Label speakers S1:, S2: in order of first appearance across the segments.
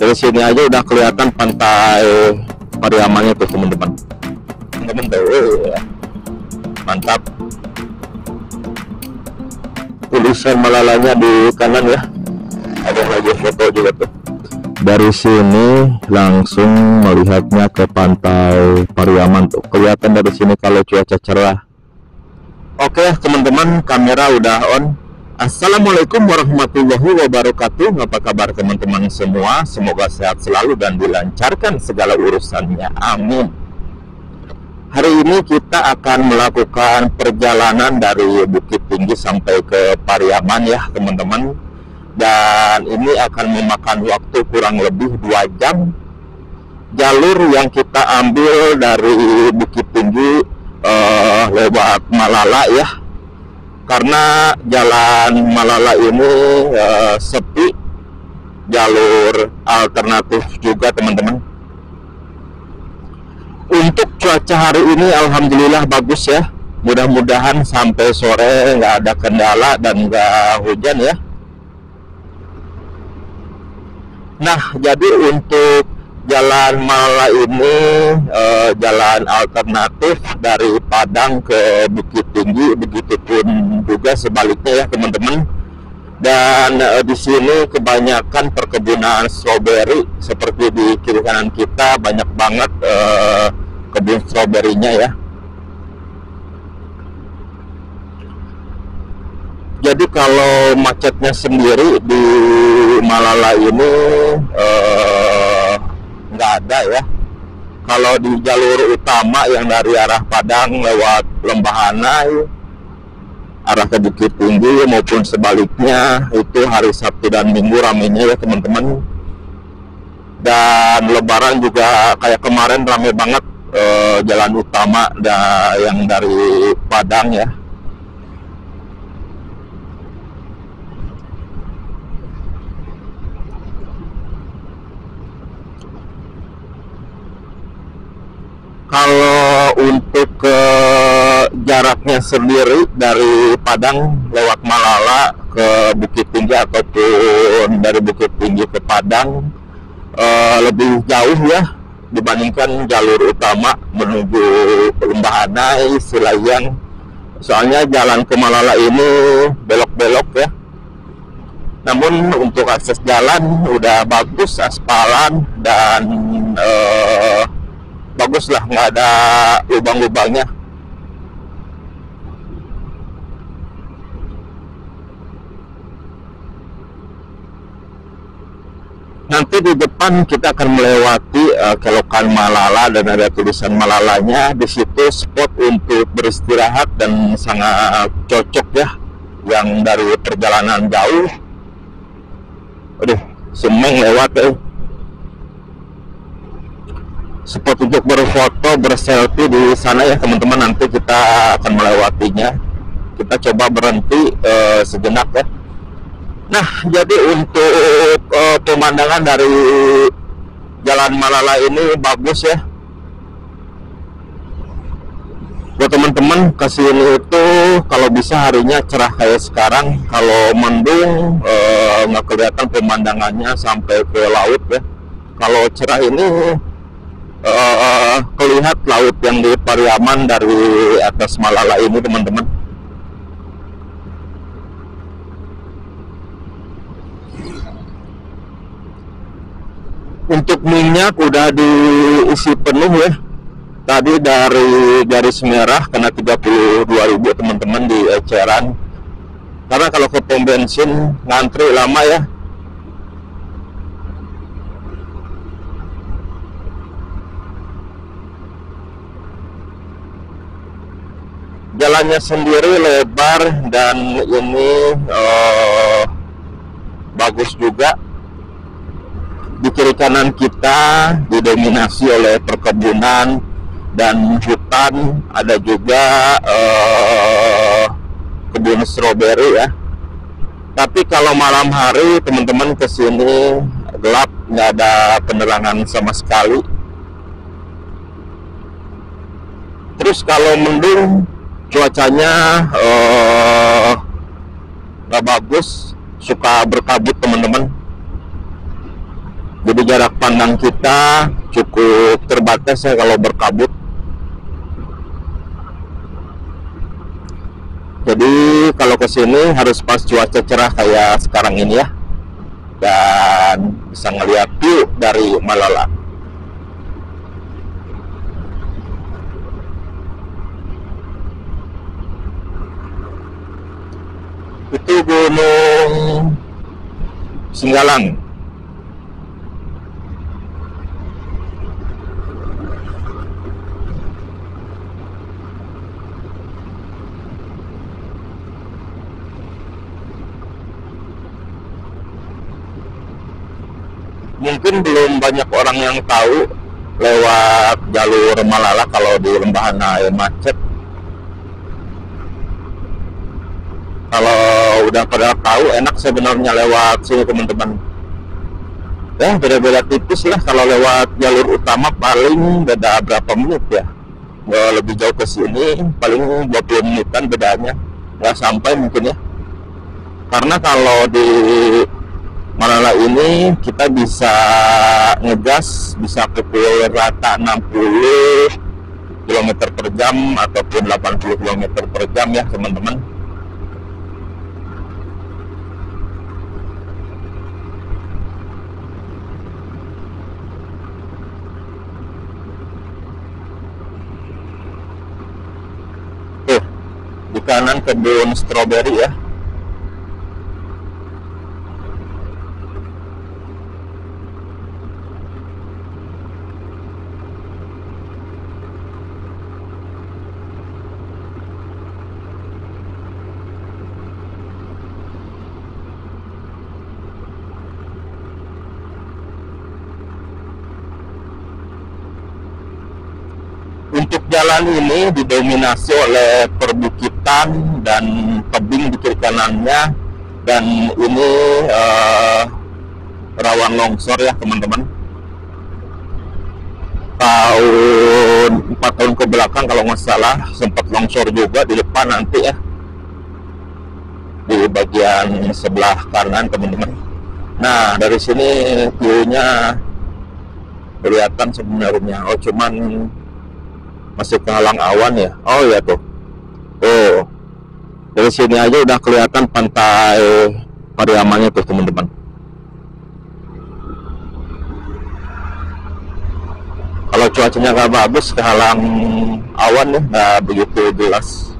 S1: Dari sini aja udah kelihatan pantai Pariamannya tuh teman-teman. Teman-teman tuh, mantap. Tulisan Malalanya di kanan ya. Ada lagi foto juga tuh. Dari sini langsung melihatnya ke pantai Pariaman tuh. Kelihatan dari sini kalau cuaca cerah. Oke teman-teman, kamera udah on. Assalamualaikum warahmatullahi wabarakatuh. Apa kabar teman-teman semua? Semoga sehat selalu dan dilancarkan segala urusannya. Amin. Hari ini kita akan melakukan perjalanan dari Bukit Tinggi sampai ke Pariaman ya teman-teman. Dan ini akan memakan waktu kurang lebih 2 jam. Jalur yang kita ambil dari Bukit Tinggi lewat Malala ya. Karena jalan Malala ini sepi, jalur alternatif juga teman-teman. Untuk cuaca hari ini alhamdulillah bagus ya. Mudah-mudahan sampai sore nggak ada kendala dan nggak hujan ya. Nah, jadi untuk jalan Malala ini jalan alternatif dari Padang ke Bukit Tinggi, begitupun juga sebaliknya ya teman-teman. Dan di sini kebanyakan perkebunan stroberi, seperti di kiri kanan kita banyak banget kebun stroberinya ya. Jadi kalau macetnya sendiri di Malala ini nggak ada ya. Kalau di jalur utama yang dari arah Padang lewat Lembahanai arah ke Bukit Tinggi maupun sebaliknya itu hari Sabtu dan Minggu ramainya ya teman-teman. Dan Lebaran juga kayak kemarin ramai banget jalan utama yang dari Padang ya. Kalau untuk jaraknya sendiri dari Padang lewat Malala ke Bukit Tinggi ataupun dari Bukit Tinggi ke Padang lebih jauh ya dibandingkan jalur utama menuju Lembahanai, Silayang. Soalnya jalan ke Malala ini belok-belok ya. Namun untuk akses jalan udah bagus, aspalan dan bagus lah, nggak ada lubang-lubangnya. Nanti di depan kita akan melewati kelokan Malala dan ada tulisan Malalanya. Di situ spot untuk beristirahat dan sangat cocok ya, yang dari perjalanan jauh. Aduh, semeng lewat ya. Spot untuk berfoto, berselfie di sana ya teman-teman. Nanti kita akan melewatinya. Kita coba berhenti sejenak ya. Nah, jadi untuk pemandangan dari Jalan Malala ini bagus ya. Buat teman-teman kesini itu kalau bisa harinya cerah kayak sekarang. Kalau mendung nggak kelihatan pemandangannya sampai ke laut ya. Kalau cerah ini kelihat laut yang di Pariaman dari atas Malala ini teman-teman. Untuk minyak udah diisi penuh ya. Tadi dari garis merah kena 32.000 teman-teman di eceran. Karena kalau ke pom bensin ngantri lama ya. Jalannya sendiri lebar dan ini bagus juga. Di kiri kanan kita didominasi oleh perkebunan dan hutan, ada juga kebun stroberi ya. Tapi kalau malam hari teman-teman kesini gelap, nggak ada penerangan sama sekali. Terus kalau mendung cuacanya nggak bagus, suka berkabut teman-teman. Jadi jarak pandang kita cukup terbatas ya kalau berkabut. Jadi kalau ke sini harus pas cuaca cerah kayak sekarang ini ya, dan bisa ngeliat view dari Malala. Itu Gunung Singgalang. Mungkin belum banyak orang yang tahu lewat jalur Malala kalau di Lembah macet. Kalau udah pada tahu, enak sebenarnya lewat sini teman-teman. Ya beda-beda tipis lah, kalau lewat jalur utama paling beda berapa menit ya. Nggak lebih jauh ke sini paling 20 menitan bedanya, nggak sampai mungkin ya. Karena kalau di Malala ini kita bisa ngegas, bisa pukul rata 60 km per jam ataupun 80 km per jam ya teman-teman. Tuh, di kanan kebun stroberi ya. Untuk jalan ini didominasi oleh perbukitan dan tebing di kiri kanannya, dan ini rawan longsor ya teman-teman. Tahun 4 tahun ke belakang kalau nggak salah sempat longsor juga di depan nanti ya, di bagian sebelah kanan teman-teman. Nah dari sini view-nya kelihatan sebenarnya. Oh cuman masih kehalang awan ya. Oh ya tuh. Oh dari sini aja udah kelihatan pantai Pariamannya tuh teman-teman. Kalau cuacanya nggak bagus, kehalang awan ya, nggak begitu jelas.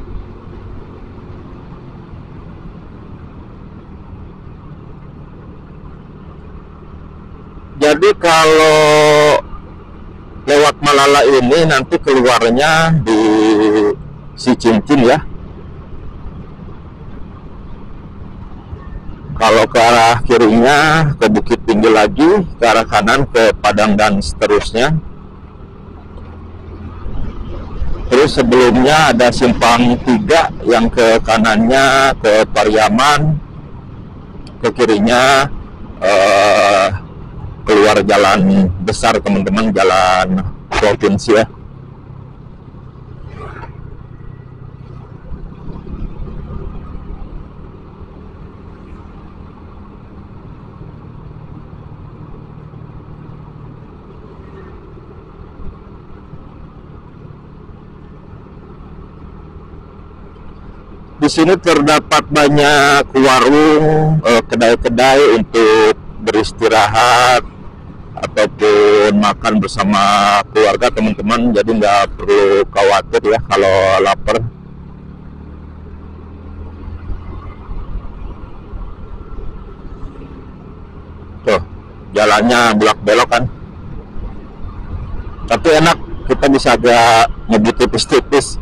S1: Jadi kalau lewat Malala ini nanti keluarnya di Sicincin ya. Kalau ke arah kirinya ke Bukit Tinggi lagi, ke arah kanan ke Padang dan seterusnya. Terus sebelumnya ada simpang 3 yang ke kanannya ke Pariaman, ke kirinya keluar jalan besar teman-teman, jalan provinsi ya. Di sini terdapat banyak warung, kedai-kedai untuk beristirahat ataupun makan bersama keluarga teman-teman, jadi nggak perlu khawatir ya kalau lapar. Tuh jalannya belok-belok kan, tapi enak, kita bisa agak ngebut tipis-tipis.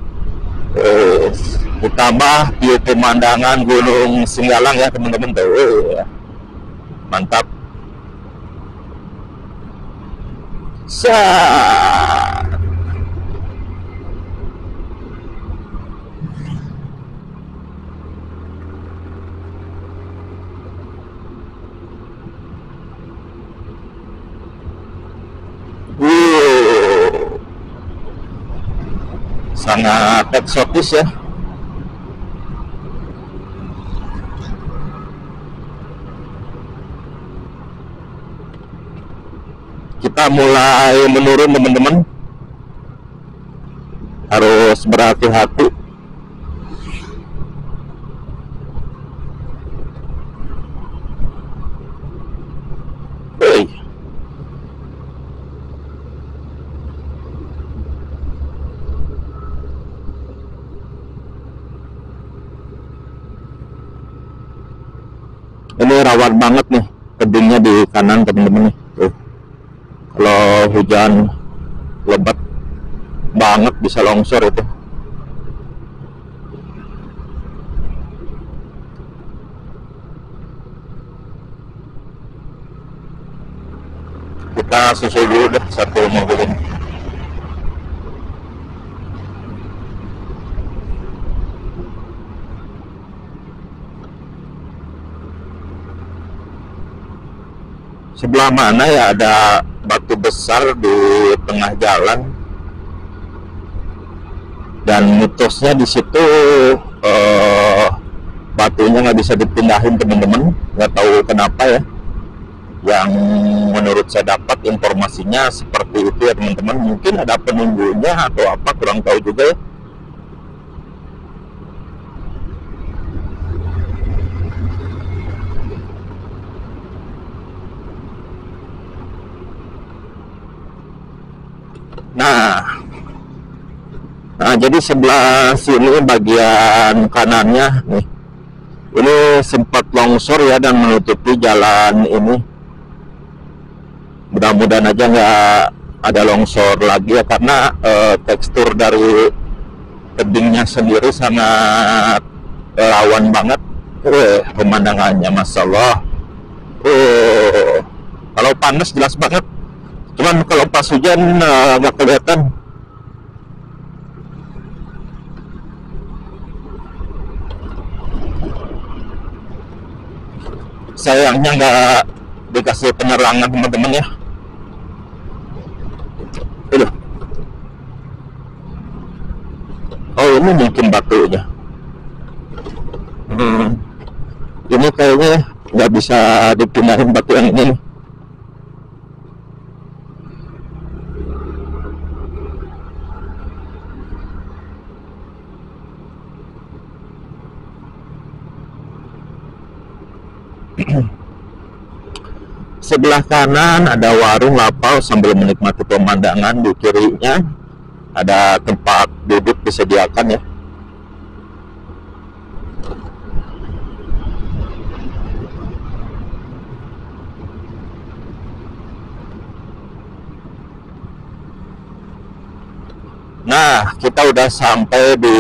S1: Ditambah view pemandangan Gunung Singgalang ya teman-teman tuh, mantap. Sangat eksotis ya. mulai menurun teman-teman, harus berhati-hati. Ini rawan banget nih tebingnya di kanan teman-teman nih. Tuh. Kalau hujan lebat banget bisa longsor itu. Kita susul dulu deh satu mobil ini. Sebelah mana ya ada batu besar di tengah jalan, dan mitosnya di situ batunya nggak bisa dipindahin teman-teman, nggak tahu kenapa ya. Yang menurut saya dapat informasinya seperti itu ya teman-teman, mungkin ada penunggunya atau apa, kurang tahu juga ya. Nah, jadi sebelah sini bagian kanannya nih, ini sempat longsor ya dan menutupi jalan ini. Mudah-mudahan aja nggak ada longsor lagi ya, karena tekstur dari tebingnya sendiri sangat rawan banget. Pemandangannya Masya Allah. Kalau panas jelas banget, cuman kalau pas hujan nggak kelihatan. Sayangnya nggak dikasih penerangan teman-teman ya. Aduh. Oh, ini mungkin batunya. Ini kayaknya nggak bisa dipindahin batu yang ini nih. Sebelah kanan ada warung lapau sambil menikmati pemandangan, di kirinya ada tempat duduk disediakan ya. Nah, kita udah sampai di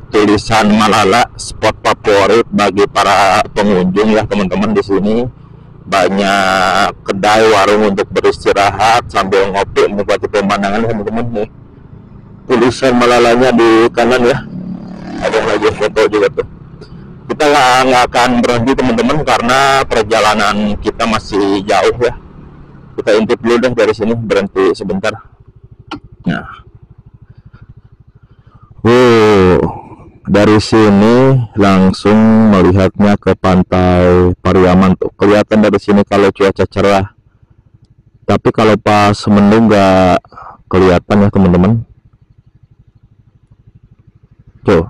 S1: tulisan Malala, spot favorit bagi para pengunjung ya teman-teman. Di sini banyak kedai warung untuk beristirahat sambil ngopi menikmati pemandangan teman-teman nih. Tulisan Malalanya di kanan ya, ada lagi foto juga tuh. Kita nggak akan berhenti teman-teman karena perjalanan kita masih jauh ya. Kita intip dulu deh dari sini, berhenti sebentar. Nah, dari sini langsung melihatnya ke pantai Pariaman tuh. Kelihatan dari sini kalau cuaca cerah. Tapi kalau pas mendung nggak kelihatan ya teman-teman. Tuh,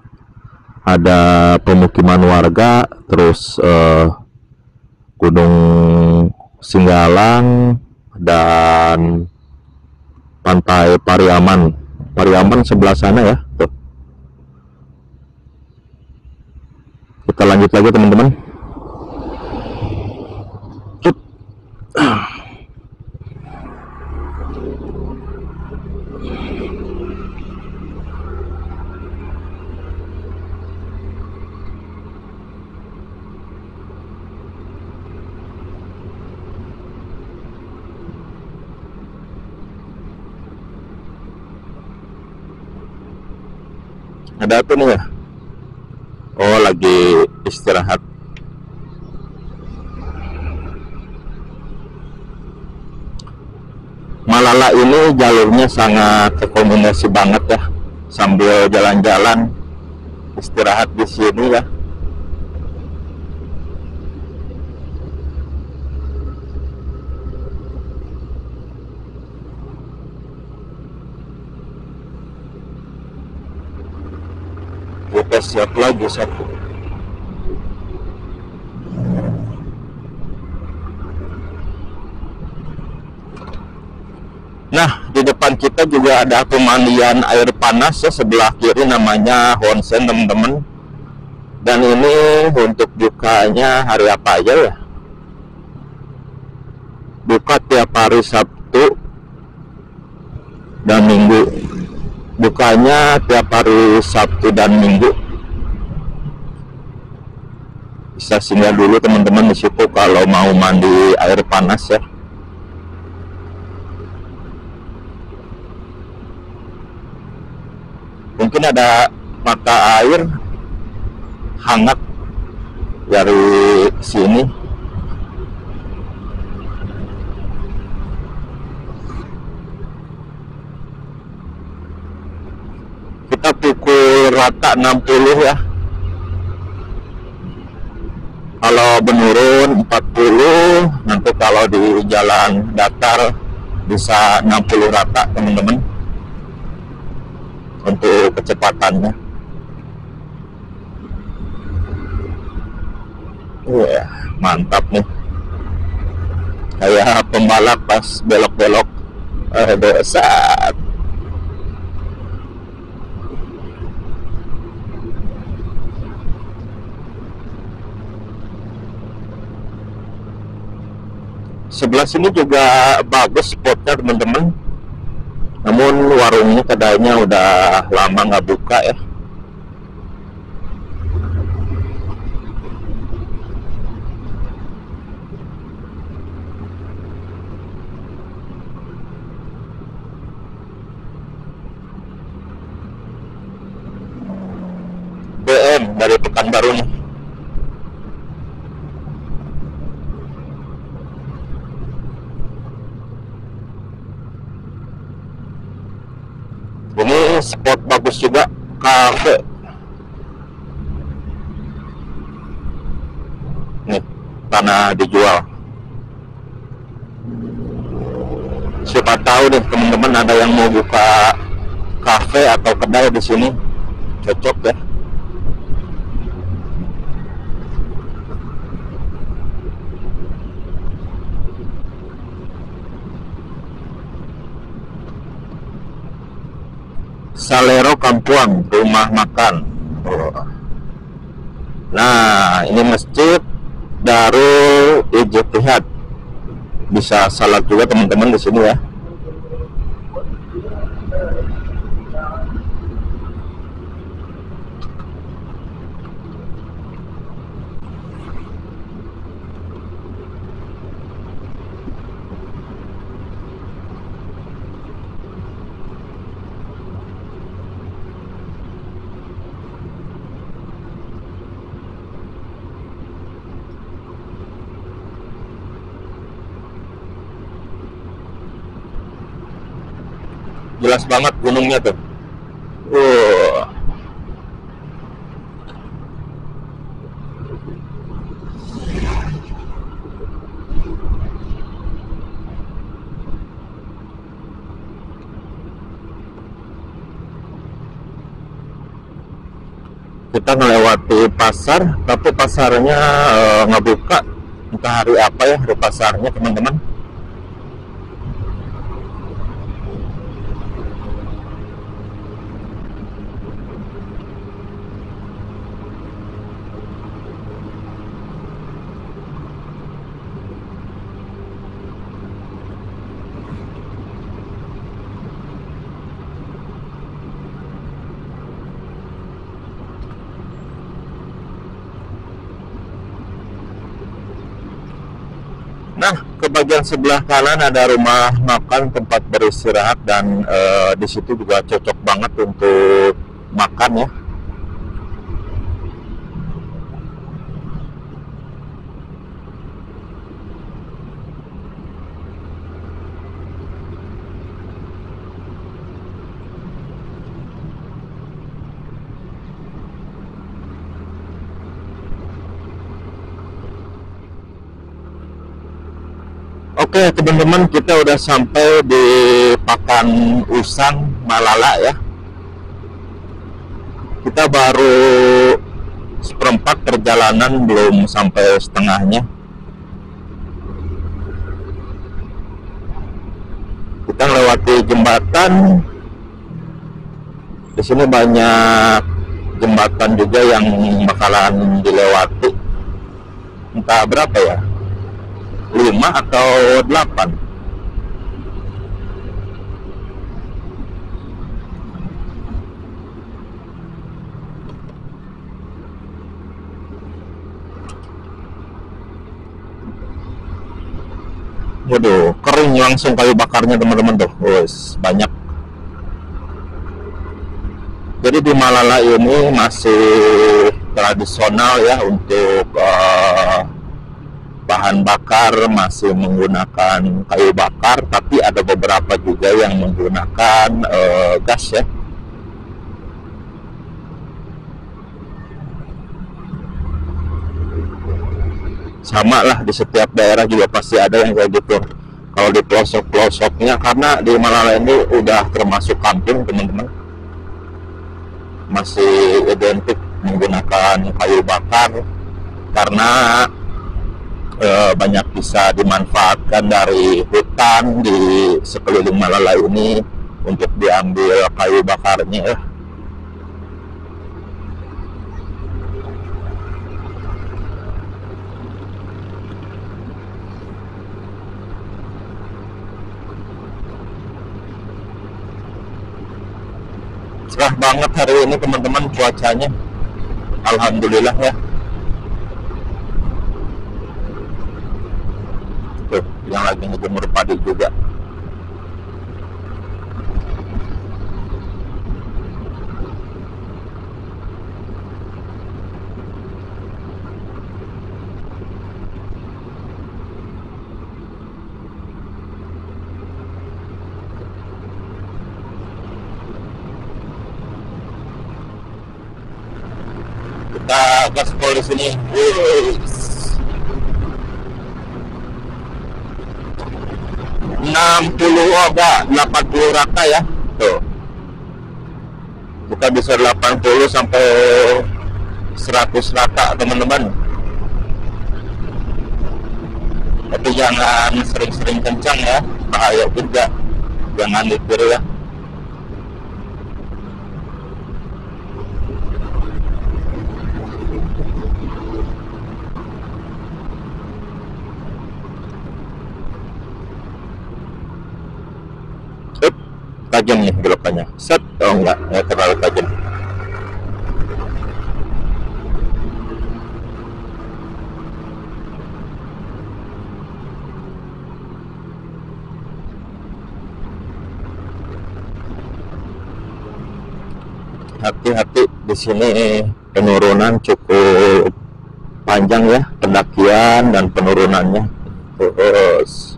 S1: ada pemukiman warga, terus Gunung Singgalang dan pantai Pariaman. Pariaman sebelah sana ya. Tuh. Kita lanjut lagi teman-teman. Ada apa nih ya? Oh, lagi istirahat. Malala ini jalurnya sangat rekomendasi banget ya, sambil jalan-jalan istirahat di sini ya. Kita siap lagi satu. Nah, di depan kita juga ada pemandian air panas ya, sebelah kiri namanya Honsen teman-teman. Dan ini untuk bukanya hari apa aja ya? Buka tiap hari Sabtu dan Minggu. Bukanya tiap hari Sabtu dan Minggu. Bisa singgah dulu teman-teman di situ kalau mau mandi air panas ya. Mungkin ada mata air hangat dari sini. Kita pukul rata 60 ya. Kalau menurun 40, nanti kalau di jalan datar bisa 60 rata teman-teman untuk kecepatannya. Wah, mantap nih. Kayak pembalap pas belok-belok saat. Sebelah sini juga bagus spotnya teman-teman. Namun warungnya kedainya udah lama nggak buka ya. BM dari Pekanbaru nih. Ini spot bagus juga, kafe. Nih, tanah dijual. Siapa tahu nih teman-teman ada yang mau buka kafe atau kedai di sini, cocok ya. Salero Kampuang, rumah makan. Nah, ini masjid Darul Ijtihad. Bisa salat juga teman-teman di sini ya. Jelas banget gunungnya tuh. Kita melewati pasar, tapi pasarnya nggak buka. Entah hari apa ya hari pasarnya teman-teman. Nah, ke bagian sebelah kanan ada rumah makan, tempat beristirahat, dan di situ juga cocok banget untuk makan ya. Oke teman-teman, kita udah sampai di Pakan Usang Malala ya. Kita baru seperempat perjalanan, belum sampai setengahnya. Kita melewati jembatan. Di sini banyak jembatan juga yang bakalan dilewati. Entah berapa ya, 5 atau 8. Waduh, kering langsung kayu bakarnya teman-teman tuh. Wes, banyak. Jadi di Malala ini masih tradisional ya untuk bahan bakar, masih menggunakan kayu bakar, tapi ada beberapa juga yang menggunakan gas ya. Sama lah, di setiap daerah juga pasti ada yang kayak gitu. Kalau di pelosok-pelosoknya, karena di Malala ini udah termasuk kampung teman-teman, masih identik menggunakan kayu bakar karena banyak bisa dimanfaatkan dari hutan di sekeliling Malala ini untuk diambil kayu bakarnya. Cerah banget hari ini teman-teman cuacanya, alhamdulillah ya. Tuh, yang lagi ngejemur padi juga. Kita gaspol di sini. 60 enggak 80 rata ya. Tuh. Kita bisa 80 sampai 100 rata teman-teman. Tapi jangan sering-sering kencang ya, bahaya juga. Jangan ditiru ya. Tajam nih belokannya. Set, oh enggak terlalu tajam. Hati-hati di sini, penurunan cukup panjang ya, pendakian dan penurunannya. Terus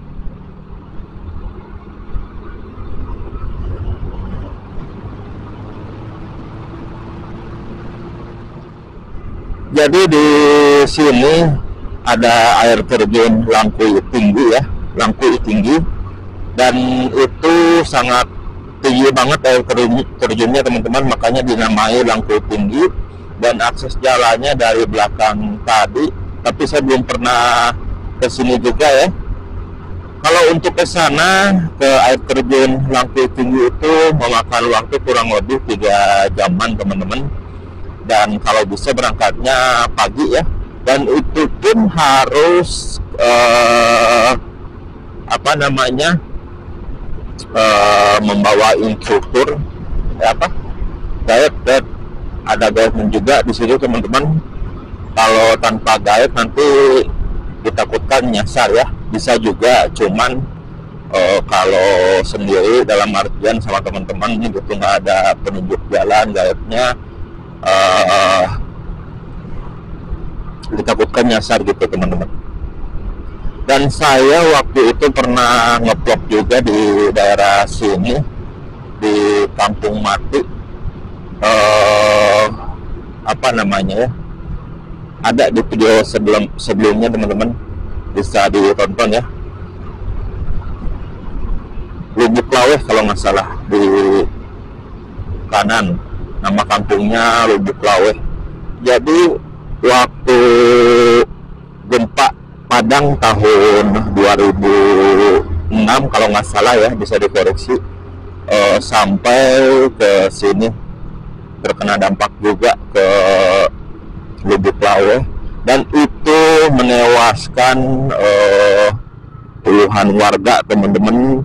S1: jadi di sini ada air terjun Langkui tinggi ya, Langkui tinggi, dan itu sangat tinggi banget air terjunnya teman-teman, makanya dinamai Langkui tinggi. Dan akses jalannya dari belakang tadi, tapi saya belum pernah ke sini juga ya. Kalau untuk ke sana, ke air terjun Langkui tinggi itu memakan waktu kurang lebih 3 jaman teman-teman. Dan kalau bisa berangkatnya pagi ya, dan itu pun harus membawa instruktur guide. Ada guide juga di sini teman-teman. Kalau tanpa guide nanti ditakutkan nyasar ya. Bisa juga, cuman kalau sendiri dalam artian sama teman-teman gitu, nggak ada penunjuk jalan guide-nya, ditakutkan nyasar gitu teman-teman. Dan saya waktu itu pernah nge-vlog juga di daerah sini, di Kampung Mati, ada di video sebelumnya teman-teman, bisa ditonton ya. Lubuk Laweh kalau nggak salah, di kanan Nama kampungnya Lubuk Laweh. Jadi waktu gempa Padang tahun 2006 kalau nggak salah ya, bisa dikoreksi, sampai ke sini terkena dampak juga ke Lubuk Laweh, dan itu menewaskan puluhan warga, teman-teman.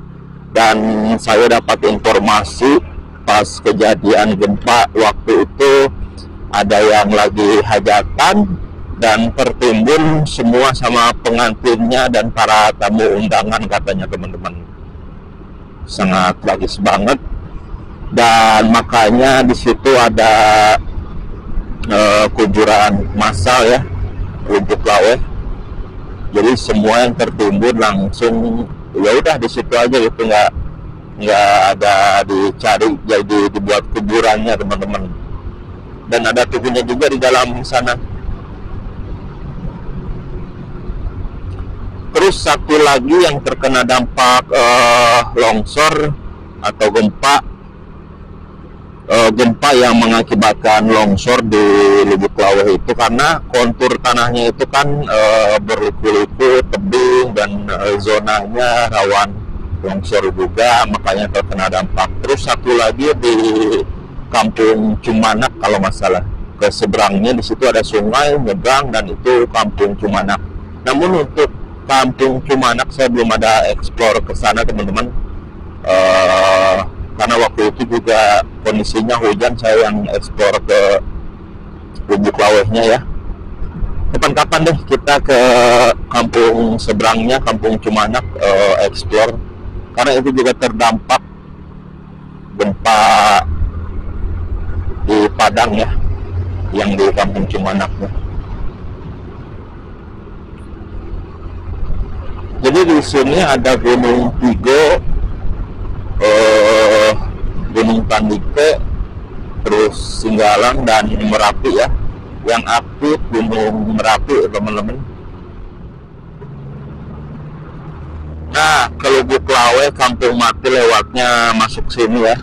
S1: Dan saya dapat informasi pas kejadian gempa waktu itu ada yang lagi hajatan dan tertimbun semua sama pengantinnya dan para tamu undangan, katanya teman-teman. Sangat tragis banget, dan makanya di situ ada kuburan massal ya, Lubuk Laweh. Jadi semua yang tertimbun langsung ya udah di situ aja gitu, nggak ada dicari, jadi dibuat kuburannya, teman-teman. Dan ada tubuhnya juga di dalam sana. Terus satu lagi yang terkena dampak longsor atau gempa yang mengakibatkan longsor di Lubuk Laweh itu, karena kontur tanahnya itu kan berliku-liku, tebing, dan zonanya rawan longsor juga, makanya terkena dampak. Terus satu lagi di Kampung Cumanak kalau nggak salah, ke seberangnya di situ ada sungai nyebrang, dan itu Kampung Cumanak. Namun untuk Kampung Cumanak saya belum ada eksplor ke sana, teman-teman. Karena waktu itu juga kondisinya hujan, saya yang eksplor ke Lubuk Lawehnya ya. Kapan-kapan deh kita ke kampung seberangnya, Kampung Cumanak, eksplor, karena itu juga terdampak gempa di Padang ya, yang di Kampung Cumanaknya. Jadi di sini ada Gunung Tigo, Gunung Tandike, terus Singgalang, dan Merapi ya. Yang aktif Gunung Merapi, teman-teman. Nah, ke Lubuk Laweh, Kampung Mati lewatnya masuk sini ya,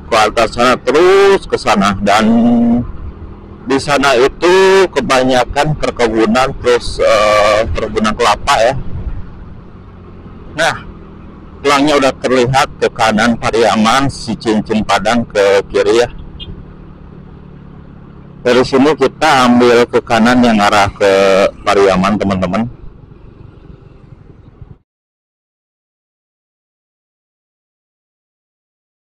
S1: ke atas sana terus ke sana. Dan di sana itu kebanyakan perkebunan, terus perkebunan kelapa ya. Nah, pelangnya udah terlihat ke kanan Pariaman, si cincin Padang ke kiri ya. Dari sini kita ambil ke kanan yang arah ke Pariaman, teman-teman.